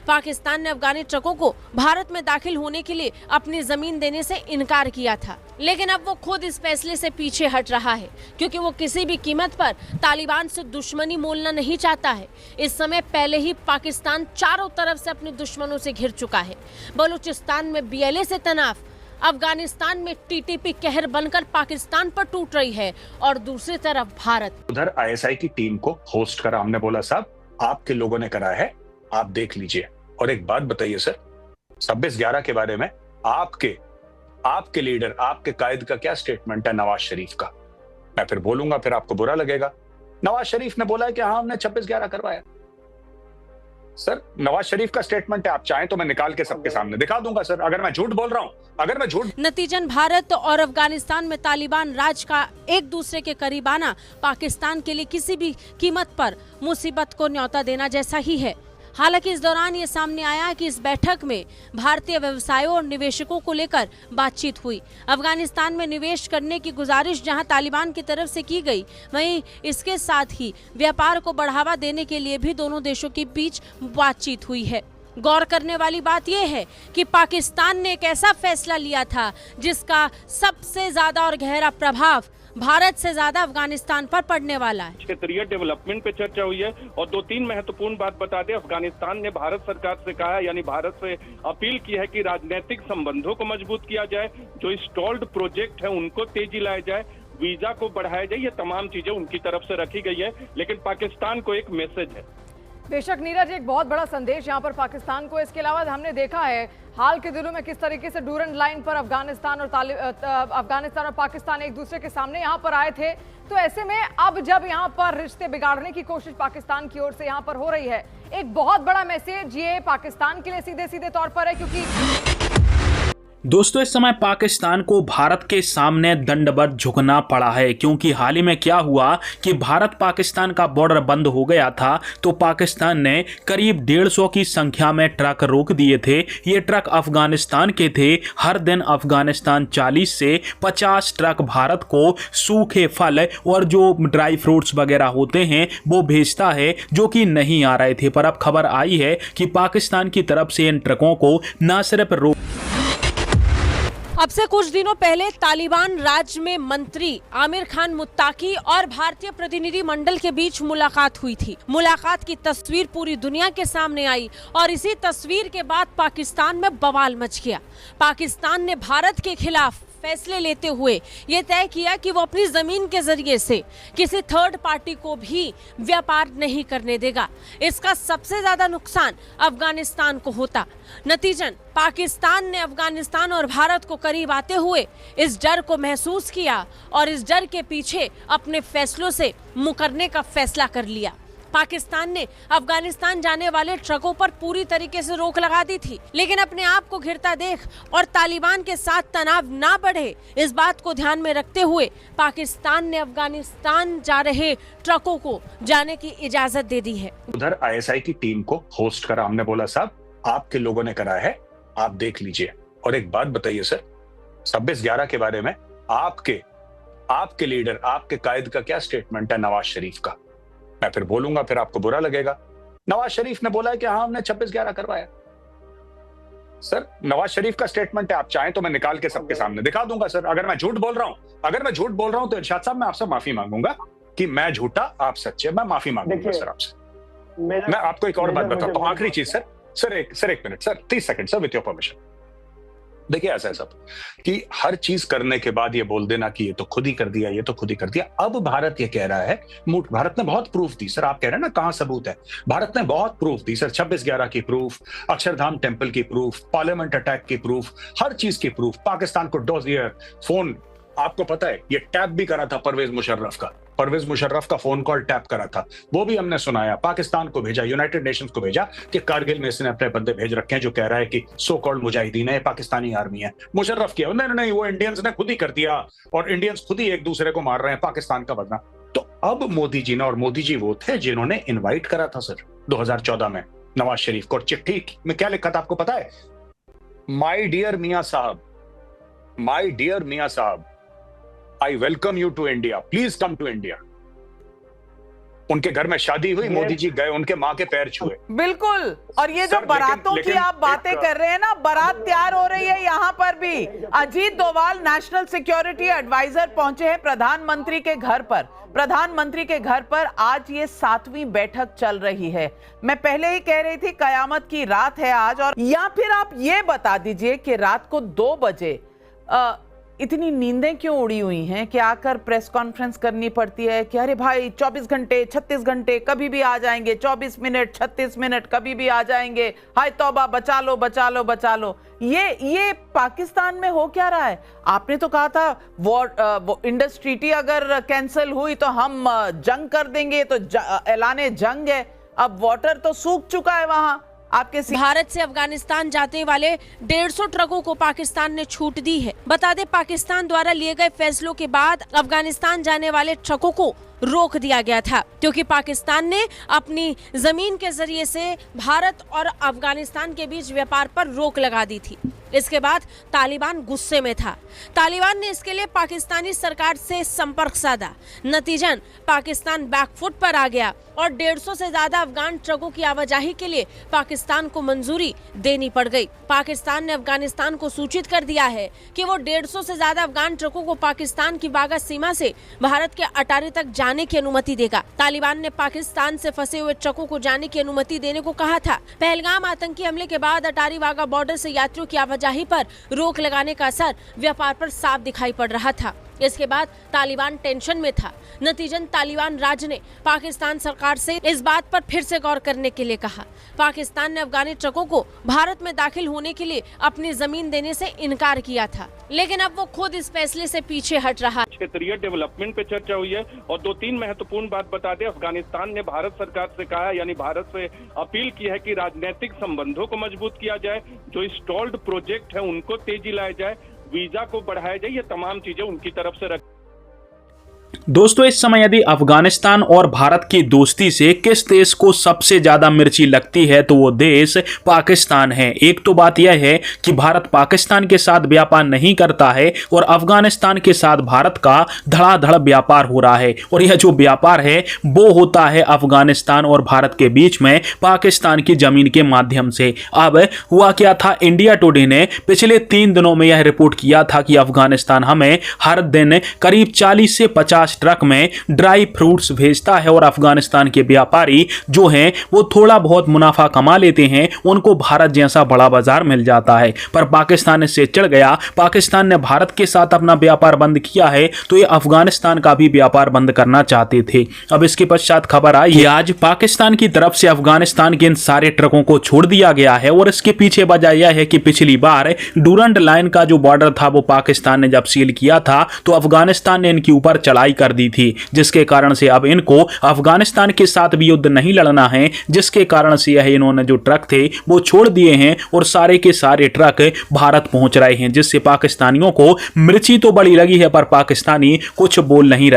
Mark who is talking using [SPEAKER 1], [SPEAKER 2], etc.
[SPEAKER 1] पाकिस्तान ने अफगानी ट्रकों को भारत में दाखिल होने के लिए अपनी जमीन देने से इनकार किया था, लेकिन अब वो खुद इस फैसले से पीछे हट रहा है क्योंकि वो किसी भी कीमत पर तालिबान से दुश्मनी मोलना नहीं चाहता है। इस समय पहले ही पाकिस्तान चारों तरफ से अपने दुश्मनों से घिर चुका है। बलूचिस्तान में BLA से तनाव, अफगानिस्तान में TTP कहर बनकर पाकिस्तान पर टूट रही है और दूसरी तरफ भारत।
[SPEAKER 2] उधर ISI की टीम को होस्ट करा, हमने बोला साहब आपके लोगों ने करा है, आप देख लीजिए। और एक बात बताइए सर, 26/11 के बारे में आपके लीडर, आपके कायद का क्या स्टेटमेंट है नवाज शरीफ का? मैं फिर बोलूंगा, फिर आपको बुरा लगेगा। नवाज शरीफ ने बोला है कि हाँ हमने 26/11 करवाया। सर नवाज शरीफ का स्टेटमेंट है, आप चाहें तो मैं निकाल के सबके सामने दिखा दूंगा सर, अगर मैं झूठ बोल रहा हूं,
[SPEAKER 1] नतीजन भारत और अफगानिस्तान में तालिबान राज का एक दूसरे के करीब आना पाकिस्तान के लिए किसी भी कीमत पर मुसीबत को न्योता देना जैसा ही है। हालांकि इस दौरान ये सामने आया कि इस बैठक में भारतीय व्यवसायों और निवेशकों को लेकर बातचीत हुई। अफगानिस्तान में निवेश करने की गुजारिश जहां तालिबान की तरफ से की गई, वहीं इसके साथ ही व्यापार को बढ़ावा देने के लिए भी दोनों देशों के बीच बातचीत हुई है। गौर करने वाली बात यह है कि पाकिस्तान ने एक ऐसा फैसला लिया था जिसका सबसे ज्यादा और गहरा प्रभाव भारत से ज्यादा अफगानिस्तान पर पड़ने वाला है।
[SPEAKER 3] क्षेत्रीय डेवलपमेंट पे चर्चा हुई है और 2-3 महत्वपूर्ण बात बता दें। अफगानिस्तान ने भारत सरकार से कहा है, यानी भारत से अपील की है कि राजनीतिक संबंधों को मजबूत किया जाए, जो स्टॉल्ड प्रोजेक्ट है उनको तेजी लाया जाए, वीजा को बढ़ाया जाए। ये तमाम चीजें उनकी तरफ से रखी गई है, लेकिन पाकिस्तान को एक मैसेज है।
[SPEAKER 4] बेशक नीरज, एक बहुत बड़ा संदेश यहाँ पर पाकिस्तान को। इसके अलावा हमने देखा है हाल के दिनों में किस तरीके से डूरन लाइन पर अफगानिस्तान और पाकिस्तान एक दूसरे के सामने यहाँ पर आए थे। तो ऐसे में अब जब यहाँ पर रिश्ते बिगाड़ने की कोशिश पाकिस्तान की ओर से यहाँ पर हो रही है, एक बहुत बड़ा मैसेज ये पाकिस्तान के लिए सीधे सीधे तौर पर है, क्योंकि
[SPEAKER 5] दोस्तों इस समय पाकिस्तान को भारत के सामने दंडवत झुकना पड़ा है, क्योंकि हाल ही में क्या हुआ कि भारत पाकिस्तान का बॉर्डर बंद हो गया था तो पाकिस्तान ने करीब 150 की संख्या में ट्रक रोक दिए थे। ये ट्रक अफगानिस्तान के थे। हर दिन अफगानिस्तान 40 से 50 ट्रक भारत को सूखे फल और जो ड्राई फ्रूट्स वगैरह होते हैं वो भेजता है, जो कि नहीं आ रहे थे। पर अब खबर आई है कि पाकिस्तान की तरफ से इन ट्रकों को न सिर्फ
[SPEAKER 1] अब से कुछ दिनों पहले तालिबान राज में मंत्री आमिर खान मुत्ताकी और भारतीय प्रतिनिधि मंडल के बीच मुलाकात हुई थी। मुलाकात की तस्वीर पूरी दुनिया के सामने आई और इसी तस्वीर के बाद पाकिस्तान में बवाल मच गया। पाकिस्तान ने भारत के खिलाफ फैसले लेते हुए ये तय किया कि वो अपनी जमीन के जरिए से किसी थर्ड पार्टी को भी व्यापार नहीं करने देगा। इसका सबसे ज्यादा नुकसान अफगानिस्तान को होता। नतीजन पाकिस्तान ने अफगानिस्तान और भारत को करीब आते हुए इस डर को महसूस किया और इस डर के पीछे अपने फैसलों से मुकरने का फैसला कर लिया। पाकिस्तान ने अफगानिस्तान जाने वाले ट्रकों पर पूरी तरीके से रोक लगा दी थी, लेकिन अपने आप को घिरता देख और तालिबान के साथ तनाव ना बढ़े, इस बात को ध्यान में रखते हुए पाकिस्तान ने अफगानिस्तान जा रहे ट्रकों को जाने की इजाजत दे दी है।
[SPEAKER 2] उधर ISI की टीम को होस्ट करा, हमने बोला साहब आपके लोगों ने करा है, आप देख लीजिए। और एक बात बताइए सर, 26/11 के बारे में आपके लीडर, आपके कायद का क्या स्टेटमेंट है नवाज शरीफ का? मैं फिर बोलूंगा, फिर आपको बुरा लगेगा। नवाज शरीफ ने बोला है कि हाँ हमने 26/11 करवाया। सर नवाज शरीफ का स्टेटमेंट है, आप चाहें तो मैं निकाल के सबके सामने दिखा दूंगा सर, अगर मैं झूठ बोल रहा हूं तो इरशाद साहब मैं आपसे माफी मांगूंगा कि मैं झूठा आप सच्चे, मैं माफी मांगूंगा सर आपसे। मैं आपको एक और बात बताता हूं, आखिरी चीज सर एक minute sir, 30 second sir, with your permission. देखिए ऐसा है सब कि हर चीज करने के बाद ये बोल देना कि ये तो खुद ही कर दिया, ये तो खुद ही कर दिया। अब भारत ये कह रहा है, भारत ने बहुत प्रूफ दी सर, आप कह रहे हैं ना कहां सबूत है, भारत ने बहुत प्रूफ दी सर, 26/11 की प्रूफ, अक्षरधाम टेंपल की प्रूफ, पार्लियामेंट अटैक की प्रूफ, हर चीज की प्रूफ। पाकिस्तान को फोन, आपको पता है ये टैप भी करा था परवेज मुशर्रफ का फोन कॉल टैप करा था, वो भी हमने सुनाया। पाकिस्तान को भेजा, यूनाइटेड नेशंस को भेजा कि कारगिल में इसने अपने बंदे भेज रखे हैं जो कह रहा है कि सो कॉल्ड मुजाहिदीन है, पाकिस्तानी आर्मी है। मुशर्रफ किया नहीं, वो इंडियंस ने खुद ही कर दिया और इंडियंस खुद ही एक दूसरे को मार रहे हैं, पाकिस्तान का बदला। तो अब मोदी जी ने, और मोदी जी वो थे जिन्होंने इन्वाइट करा था सर 2014 में नवाज शरीफ को, और चिट्ठी में क्या लिखा था आपको पता है? माई डियर मियां साहब, I welcome you to India. Please come to India. उनके घर में शादी हुई, मोदी जी गए, उनके माँ के पैर छुए।
[SPEAKER 6] बिल्कुल। और ये जो
[SPEAKER 2] सर,
[SPEAKER 6] बारातों की आप बातें कर रहे हैं ना, बारात तैयार हो रही है यहाँ पर भी। Ajit Doval national security advisor पहुंचे हैं प्रधानमंत्री के घर पर। प्रधानमंत्री के घर पर आज ये 7वीं बैठक चल रही है। मैं पहले ही कह रही थी कयामत की रात है आज। और या फिर आप ये बता दीजिए कि रात को 2 बजे इतनी नींदें क्यों उड़ी हुई हैं कि आकर प्रेस कॉन्फ्रेंस करनी पड़ती है कि अरे भाई 24 घंटे 36 घंटे कभी भी आ जाएंगे, 24 मिनट 36 मिनट कभी भी आ जाएंगे, हाय तौबा, बचा लो बचा लो बचा लो। ये पाकिस्तान में हो क्या रहा है? आपने तो कहा था इंडस ट्रीटी अगर कैंसिल हुई तो हम जंग कर देंगे, तो ऐलाने जंग है। अब वाटर तो सूख चुका है वहां। आपके
[SPEAKER 1] भारत से अफगानिस्तान जाने वाले 150 ट्रकों को पाकिस्तान ने छूट दी है। बता दें, पाकिस्तान द्वारा लिए गए फैसलों के बाद अफगानिस्तान जाने वाले ट्रकों को रोक दिया गया था, क्योंकि पाकिस्तान ने अपनी जमीन के जरिए से भारत और अफगानिस्तान के बीच व्यापार पर रोक लगा दी थी। इसके बाद तालिबान गुस्से में था। तालिबान ने इसके लिए पाकिस्तानी सरकार से संपर्क साधा। नतीजन पाकिस्तान बैकफुट पर आ गया और 150 से ज्यादा अफगान ट्रकों की आवाजाही के लिए पाकिस्तान को मंजूरी देनी पड़ गई। पाकिस्तान ने अफगानिस्तान को सूचित कर दिया है कि वो 150 से ज्यादा अफगान ट्रकों को पाकिस्तान की वाघा सीमा से भारत के अटारी तक जाने की अनुमति देगा। तालिबान ने पाकिस्तान से फंसे हुए ट्रकों को जाने की अनुमति देने को कहा था। पहलगाम आतंकी हमले के बाद अटारी वाघा बॉर्डर से यात्रियों की आवाजाही पर रोक लगाने का असर व्यापार पर साफ दिखाई पड़ रहा था। इसके बाद तालिबान टेंशन में था। नतीजन तालिबान राज्य ने पाकिस्तान सरकार से इस बात पर फिर से गौर करने के लिए कहा। पाकिस्तान ने अफगानी ट्रकों को भारत में दाखिल होने के लिए अपनी जमीन देने से इनकार किया था, लेकिन अब वो खुद इस फैसले से पीछे हट रहा।
[SPEAKER 3] क्षेत्रीय डेवलपमेंट पे चर्चा हुई है और 2-3 महत्वपूर्ण बात बता दें। अफगानिस्तान ने भारत सरकार से कहा, यानी भारत से अपील की है कि राजनीतिक संबंधों को मजबूत किया जाए, जो स्टॉल्ड प्रोजेक्ट है उनको तेजी लाया जाए, वीजा को बढ़ाया जाए। ये तमाम चीजें उनकी तरफ से रख।
[SPEAKER 5] दोस्तों, इस समय यदि अफगानिस्तान और भारत की दोस्ती से किस देश को सबसे ज्यादा मिर्ची लगती है तो वो देश पाकिस्तान है। एक तो बात यह है कि भारत पाकिस्तान के साथ व्यापार नहीं करता है और अफगानिस्तान के साथ भारत का धड़ाधड़ व्यापार हो रहा है, और यह जो व्यापार है वो होता है अफगानिस्तान और भारत के बीच में पाकिस्तान की जमीन के माध्यम से। अब हुआ क्या था, इंडिया टुडे ने पिछले 3 दिनों में यह रिपोर्ट किया था कि अफगानिस्तान हमें हर दिन करीब 40 से 50 ट्रक में ड्राई फ्रूट्स भेजता है, और अफगानिस्तान के व्यापारी जो हैं वो थोड़ा बहुत मुनाफा कमा लेते हैं, उनको भारत जैसा बड़ा बाजार मिल जाता है। पर पाकिस्तान इससे चिढ़ गया। पाकिस्तान ने भारत के साथ अपना व्यापार बंद किया है, तो ये अफगानिस्तान का भी व्यापार बंद करना चाहते थे। अब इसके पश्चात खबर आई कि आज पाकिस्तान की तरफ से अफगानिस्तान के इन सारे ट्रकों को छोड़ दिया गया है, और इसके पीछे वजह यह है कि पिछली बार डूरंड लाइन का जो बॉर्डर था वो पाकिस्तान ने जब सील किया था तो अफगानिस्तान ने इनके ऊपर चढ़ाई कर दी थी, जिसके कारण से अब इनको अफगानिस्तान के साथ भी युद्ध नहीं लड़ना है, जिसके कारण से यह इन्होंने जो ट्रक थे वो छोड़ दिए हैं और सारे के सारे ट्रक भारत पहुंच रहे हैं, जिससे पाकिस्तानियों को मिर्ची तो बड़ी लगी है पर पाकिस्तानी कुछ बोल नहीं रहे।